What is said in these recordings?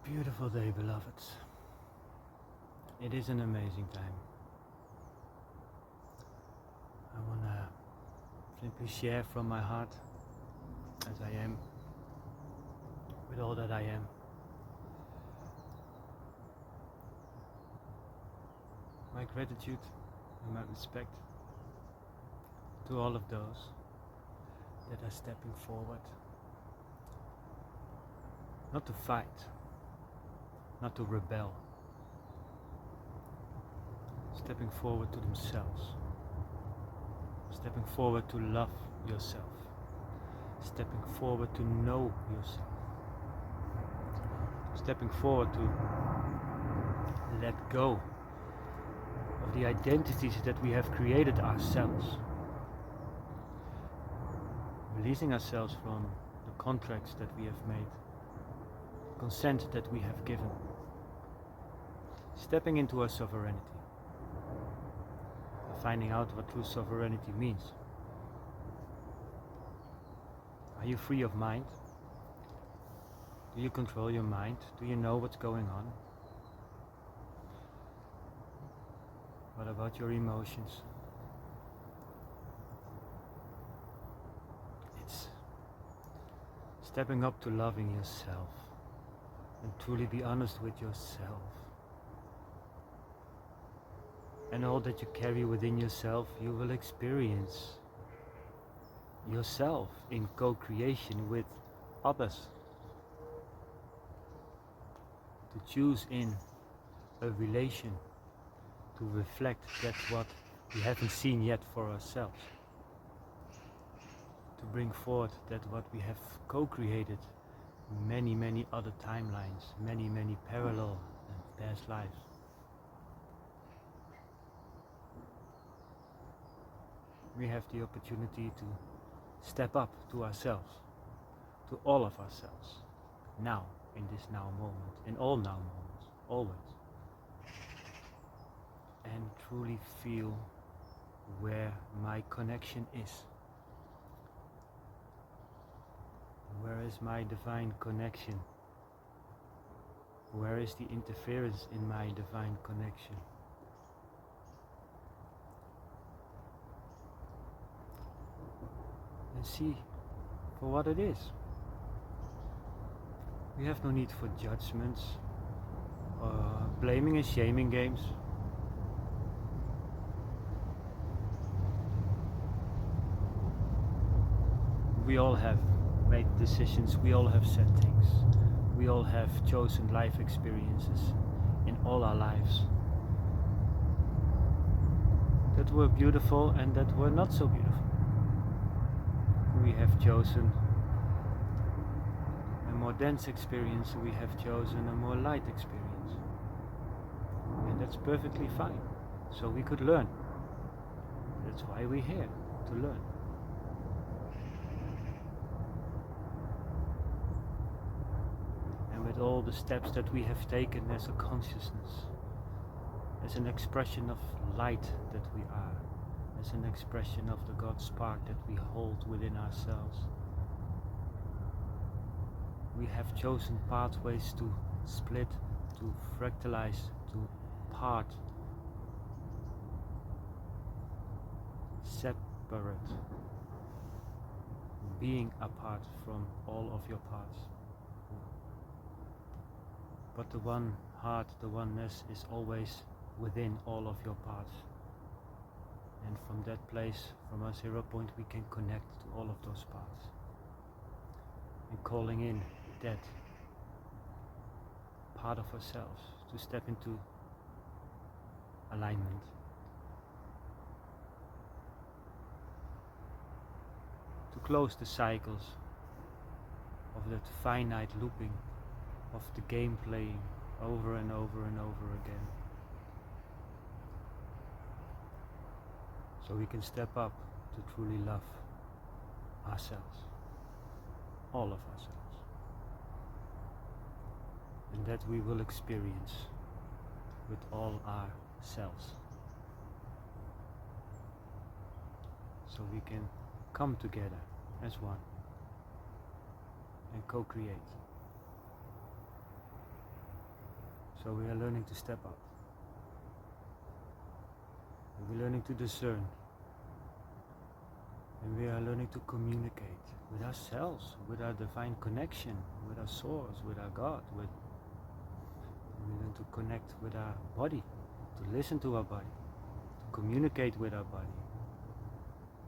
beautiful day, beloveds. It is an amazing time. I want to simply share from my heart as I am, with all that I am. My gratitude and my respect to all of those that are stepping forward, not to fight, not to rebel, stepping forward to themselves, stepping forward to love yourself, stepping forward to know yourself, stepping forward to let go of the identities that we have created ourselves, releasing ourselves from the contracts that we have made, consent that we have given, stepping into our sovereignty, finding out what true sovereignty means. Are you free of mind? Do you control your mind? Do you know what's going on? What about your emotions? It's stepping up to loving yourself and truly be honest with yourself. And all that you carry within yourself, you will experience yourself in co-creation with others. To choose in a relation to reflect that what we haven't seen yet for ourselves. To bring forth that what we have co-created many other timelines, many parallel and past lives. We have the opportunity to step up to ourselves, to all of ourselves, now, in this now moment, in all now moments, always. And truly feel where my connection is. Where is my divine connection? Where is the interference in my divine connection? And see for what it is. We have no need for judgments or blaming and shaming games. We all have made decisions, we all have said things, we all have chosen life experiences in all our lives that were beautiful and that were not so beautiful. We have chosen a more dense experience, we have chosen a more light experience, and that's perfectly fine, so we could learn. That's why we're here, to learn. And with all the steps that we have taken as a consciousness, as an expression of light that we are, as an expression of the God spark that we hold within ourselves, we have chosen pathways to split, to fractalize, to part, separate, being apart from all of your parts. But the one heart, the oneness is always within all of your parts. And from that place, from our 0 point, we can connect to all of those parts. And calling in that part of ourselves to step into alignment. To close the cycles of that finite looping of the game playing over and over and over again. So we can step up to truly love ourselves, all of ourselves. And that we will experience with all our selves. So we can come together as one and co-create. So we are learning to step up. And we're learning to discern. And we are learning to communicate with ourselves, with our divine connection, with our source, with our God. We learn to connect with our body, to listen to our body, to communicate with our body,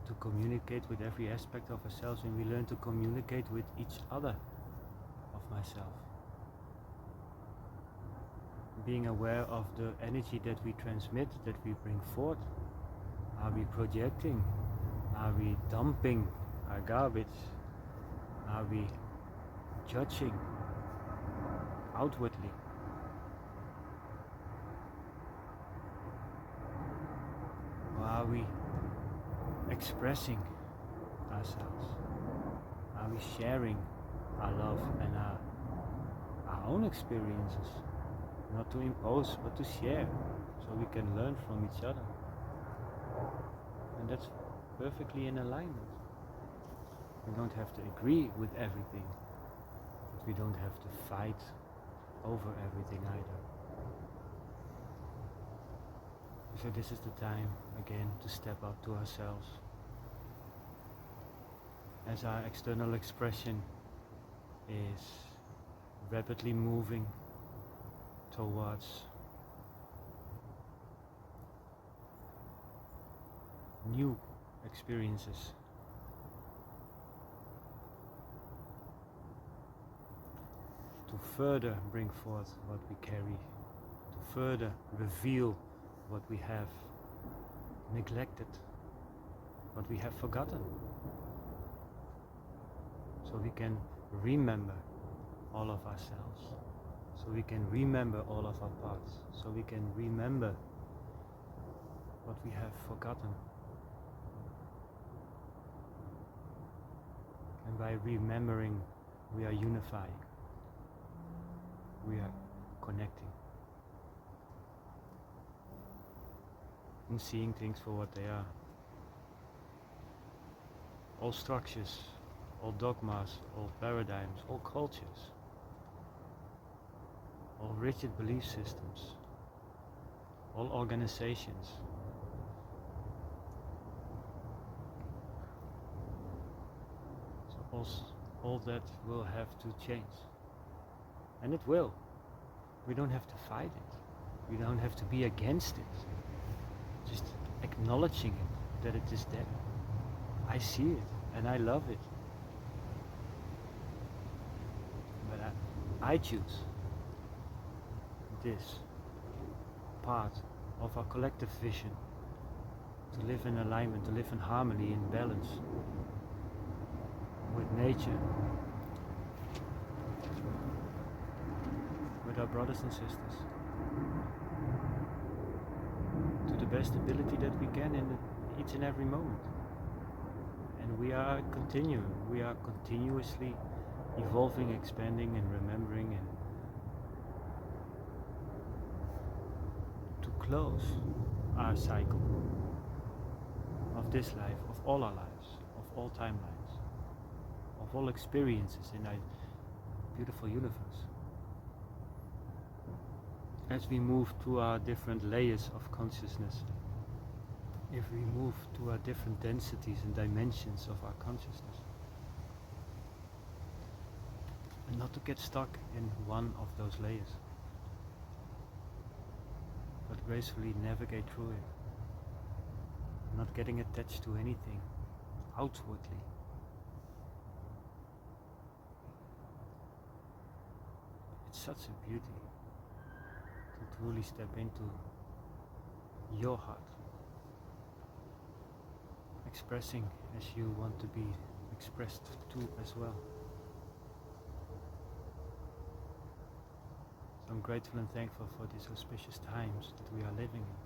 to communicate with every aspect of ourselves, and we learn to communicate with each other of myself. Being aware of the energy that we transmit, that we bring forth. Are we projecting? Are we dumping our garbage? Are we judging outwardly? Or are we expressing ourselves? Are we sharing our love and our own experiences? Not to impose, but to share, so we can learn from each other. And that's perfectly in alignment. We don't have to agree with everything, but we don't have to fight over everything either. So this is the time again to step up to ourselves. As our external expression is rapidly moving towards new experiences, to further bring forth what we carry, to further reveal what we have neglected, what we have forgotten, so we can remember all of ourselves, so we can remember all of our parts, so we can remember what we have forgotten. And by remembering, we are unifying, we are connecting, and seeing things for what they are. All structures, all dogmas, all paradigms, all cultures, all rigid belief systems, all organizations, so all that will have to change. And it will. We don't have to fight it. We don't have to be against it. Just acknowledging it, that it is there. I see it and I love it. But I choose this part of our collective vision, to live in alignment, to live in harmony, in balance with nature, with our brothers and sisters, to the best ability that we can in each and every moment. And we are continuously evolving, expanding and remembering, and to close our cycle of this life, of all our lives, of all timelines, of all experiences in our beautiful universe. As we move to our different layers of consciousness, if we move to our different densities and dimensions of our consciousness, and not to get stuck in one of those layers, but gracefully navigate through it, not getting attached to anything outwardly. It's such a beauty to truly step into your heart, expressing as you want to be expressed to as well. So I'm grateful and thankful for these auspicious times that we are living in.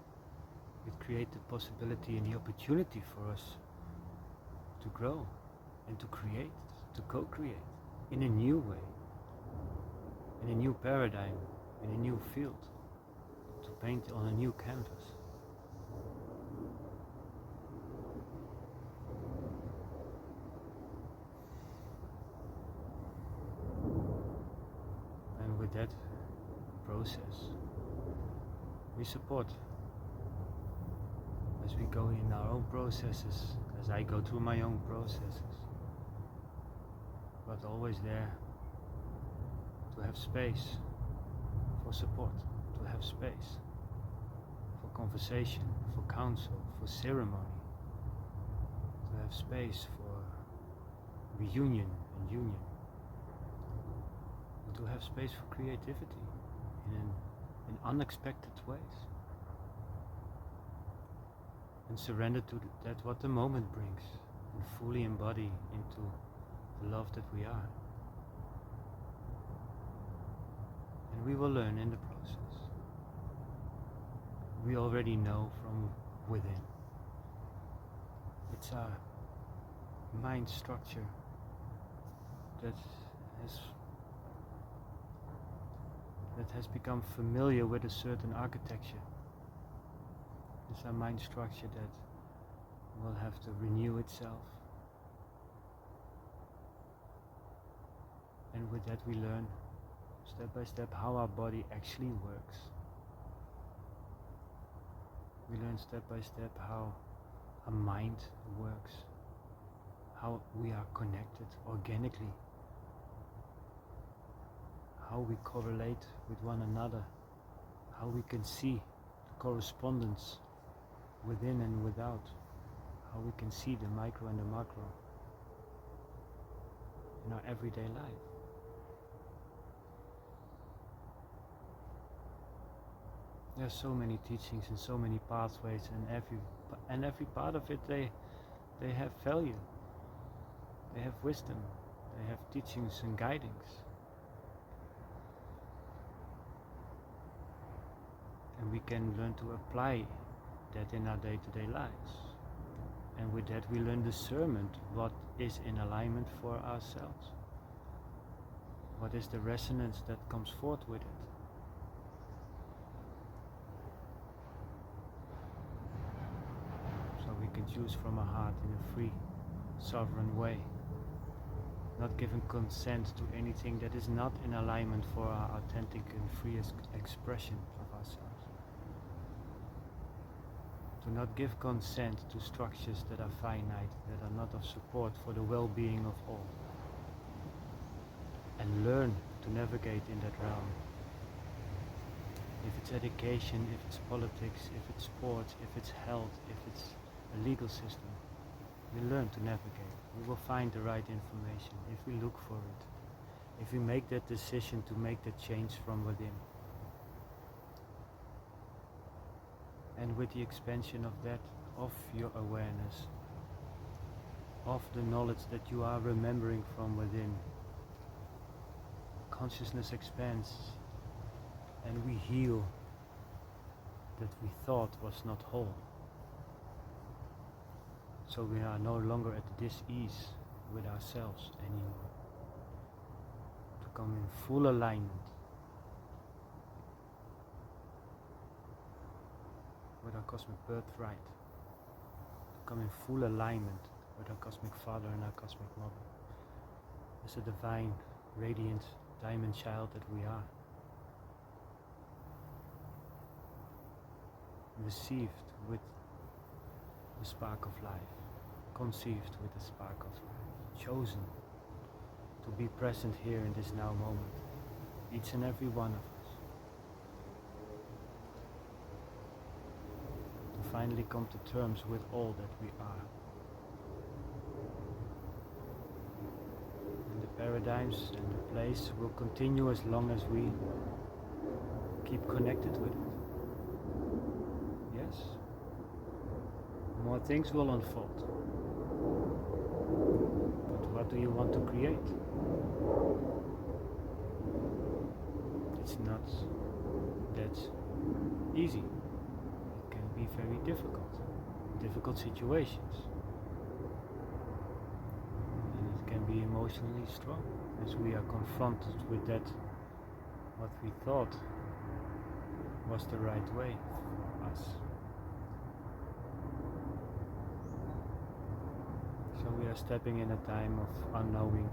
It creates the possibility and the opportunity for us to grow and to create, to co-create in a new way, in a new paradigm, in a new field, to paint on a new canvas. And with that, process. We support as we go in our own processes, as I go through my own processes, but always there to have space for support, to have space for conversation, for counsel, for ceremony, to have space for reunion and union, and to have space for creativity in unexpected ways, and surrender to that what the moment brings, and fully embody into the love that we are. And we will learn in the process. We already know from within. It's our mind structure that has become familiar with a certain architecture. It's our mind structure that will have to renew itself. And with that we learn step by step how our body actually works. We learn step by step how our mind works, how we are connected organically, how we correlate with one another, how we can see the correspondence within and without, how we can see the micro and the macro in our everyday life. There's so many teachings and so many pathways, and every part of it they have value, they have wisdom, they have teachings and guidings. And we can learn to apply that in our day-to-day lives. And with that we learn discernment, what is in alignment for ourselves. What is the resonance that comes forth with it. So we can choose from our heart in a free, sovereign way, not giving consent to anything that is not in alignment for our authentic and free expression of ourselves. To not give consent to structures that are finite, that are not of support for the well-being of all. And learn to navigate in that realm. If it's education, if it's politics, if it's sports, if it's health, if it's a legal system, we learn to navigate. We will find the right information if we look for it. If we make that decision to make that change from within. And with the expansion of that, of your awareness, of the knowledge that you are remembering from within, consciousness expands and we heal that we thought was not whole. So we are no longer at dis-ease with ourselves anymore. To come in full alignment with our cosmic birthright, to come in full alignment with our cosmic father and our cosmic mother, as a divine, radiant, diamond child that we are, received with the spark of life, conceived with the spark of life, chosen to be present here in this now moment, each and every one of us. Finally come to terms with all that we are. And the paradigms and the place will continue as long as we keep connected with it. Yes? More things will unfold. But what do you want to create? It's not that easy. Be very difficult situations, and it can be emotionally strong as we are confronted with that what we thought was the right way for us. So we are stepping in a time of unknowing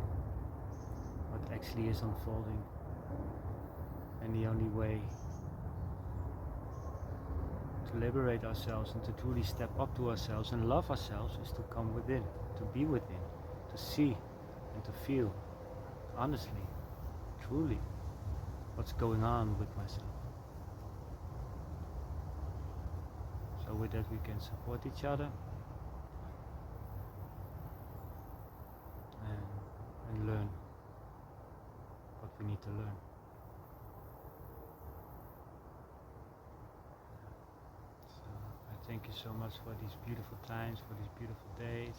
what actually is unfolding. And the only way to liberate ourselves and to truly step up to ourselves and love ourselves is to come within, to be within, to see and to feel honestly, truly, what's going on with myself. So with that we can support each other and learn what we need to learn. So I thank you so much for these beautiful times, for these beautiful days,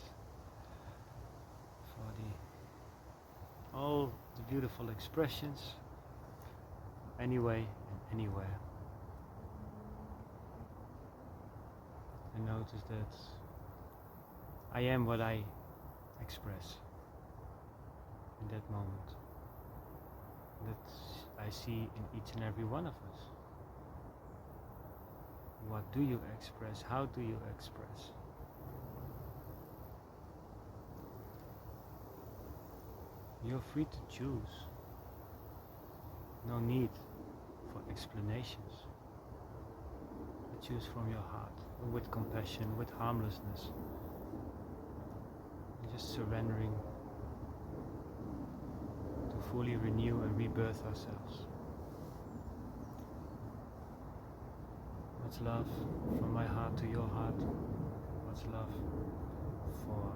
for all the beautiful expressions, anyway and anywhere. I notice that I am what I express in that moment. That I see in each and every one of us. What do you express? How do you express? You're free to choose. No need for explanations. Choose from your heart, with compassion, with harmlessness, and just surrendering to fully renew and rebirth ourselves. Much love from my heart to your heart. Much love for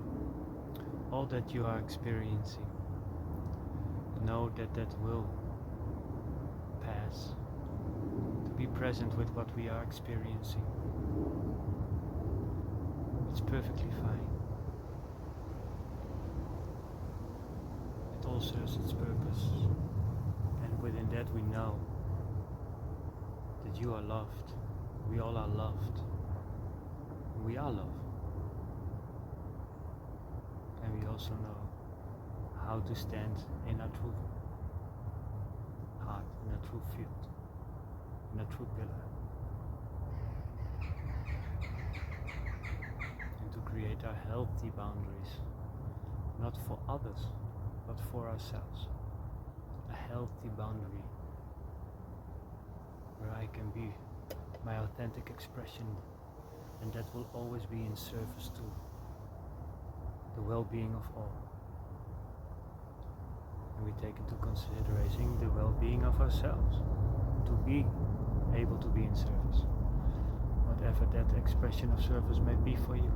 all that you are experiencing. Know that that will pass. Be present with what we are experiencing. It's perfectly fine. It all serves its purpose. And within that we know that you are loved. We all are loved. We are love. And we also know how to stand in our true heart, in our true field, in a true pillar, and to create our healthy boundaries, not for others, but for ourselves. A healthy boundary where I can be my authentic expression, and that will always be in service to the well-being of all. And we take into consideration the well-being of ourselves, to be able to be in service, whatever that expression of service may be for you.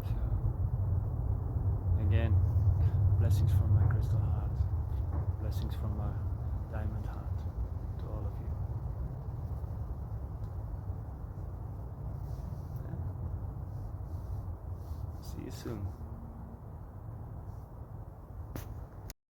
So, again, blessings from my crystal heart, blessings from my diamond heart to all of you. See you soon.